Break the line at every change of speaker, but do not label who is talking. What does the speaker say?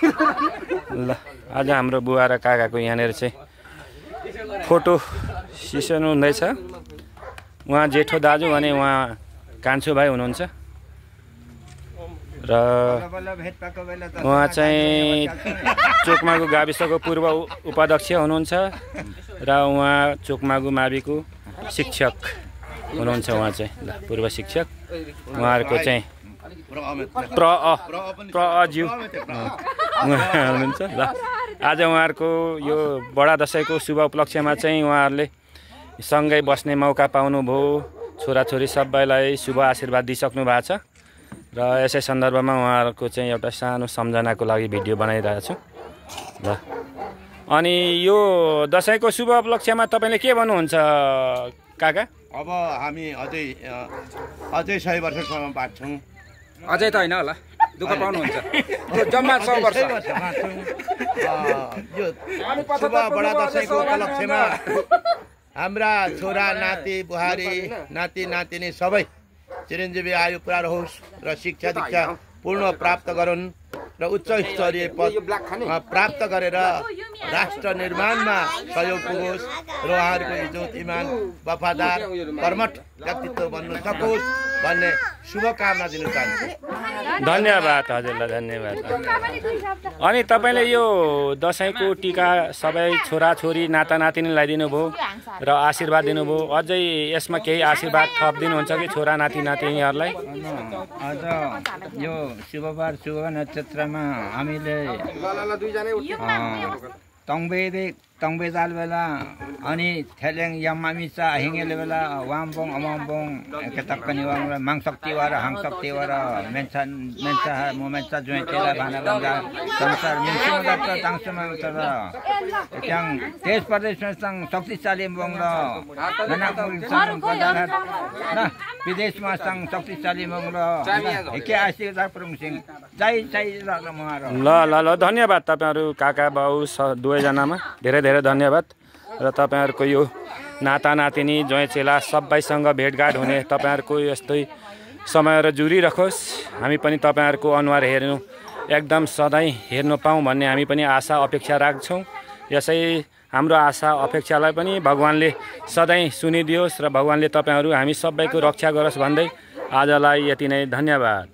ल आज हाम्रो बुवा र काकाको यहाँनिर चाहिँ फोटो सिसन हुँदैछ। उहाँ जेठो दाजु भने उहाँ कान्छो भाइ हुनुहुन्छ र उहाँ चाहिँ चोकमागु गाविसको पूर्व उपाध्यक्ष हुनुहुन्छ र उहाँ चोकमागु माविको शिक्षक हुनुहुन्छ। उहाँ चाहिँ ल पूर्व शिक्षक उहाँहरूको चाहिँ प्रअज्यू हुनुहुन्छ। ल आज उहाँहरूको यो बडा दशैंको शुभ उपलक्ष्यमा चाहिँ उहाँहरूले सँगै बस्ने मौका पाउनुभयो। छोराछोरी सबैलाई शुभ आशीर्वाद दिइसक्नु भएको छ र यसै सन्दर्भमा उहाँहरूको चाहिँ एउटा सानो सम्झनाको लागि भिडियो बनाइरहेको छु। ल अनि यो दशैंको शुभ उपलक्ष्यमा तपाईँले के भन्नुहुन्छ काका?
अब हामी अझै 100 वर्षसम्म बाँच्छौँ।
अझै त होइन होला, दुःख पाउनुहुन्छ। जम्मा 100 वर्ष
यो शुभ बडा दशैंको उपलक्ष्यमा हाम्रा छोरा नाति बुहारी नाति नातिनी सबै चिरञ्जीवी आयु पुरा रहोस् र शिक्षा दीक्षा पूर्ण प्राप्त गरून् र उच्च स्तरीय पद प्राप्त गरेर राष्ट्र निर्माणमा सहयोग पुगोस् र उहाँहरूको इज्जत इमान वफादार कर्मठ व्यक्तित्व बन्न सकोस् भन्ने शुभकामना दिन चाहन्छु।
धन्यवाद हजुरलाई, धन्यवाद। अनि तपाईँले यो दशैंको टीका सबै छोराछोरी नातानातिनीलाई दिनुभयो र आशीर्वाद दिनुभयो। अझै यसमा केही आशीर्वाद थप दिनुहुन्छ कि छोरा नाति नातिनीहरूलाई?
अझ यो शुभबार शुभ नक्षत्रमा हामीले तङ्बेदाल बेला अनि थेलेङ यमामिचा हिँगेले बेला वामबोङ अमामबोङ केतक्कनी वाङ माङशक्ति वार हाङशक्ति वार मेन्सा मोमेन्सा जुइटेला भाना बन्दा संसार मिन्सिङ दत्त ताङसमा तर त्यहाँ देश प्रदेशमा सङ्ग शक्तिशाली बोङ र न विदेशमा सङ्ग शक्तिशाली बोङ र हेके आशीर्वाद प्रमुसिङ जय जय
ल ल ल धन्यवाद तपाईँहरू काका बाउ दुवैजनामा धेरै धेरै धन्यवाद। र तपाईँहरूको यो नाता नातिनी ज्वाइँ चेला सबैसँग भेटघाट हुने तपाईँहरूको यस्तै समयहरू जुरिरहोस्। हामी पनि तपाईँहरूको अनुहार हेर्नु एकदम सधैँ हेर्नु पाऊँ भन्ने हामी पनि आशा अपेक्षा राख्छौँ। यसै हाम्रो आशा अपेक्षालाई पनि भगवान्ले सधैँ सुनिदियोस् र भगवान्ले तपाईँहरू हामी सबैको रक्षा गरोस् भन्दै आजलाई यति नै, धन्यवाद।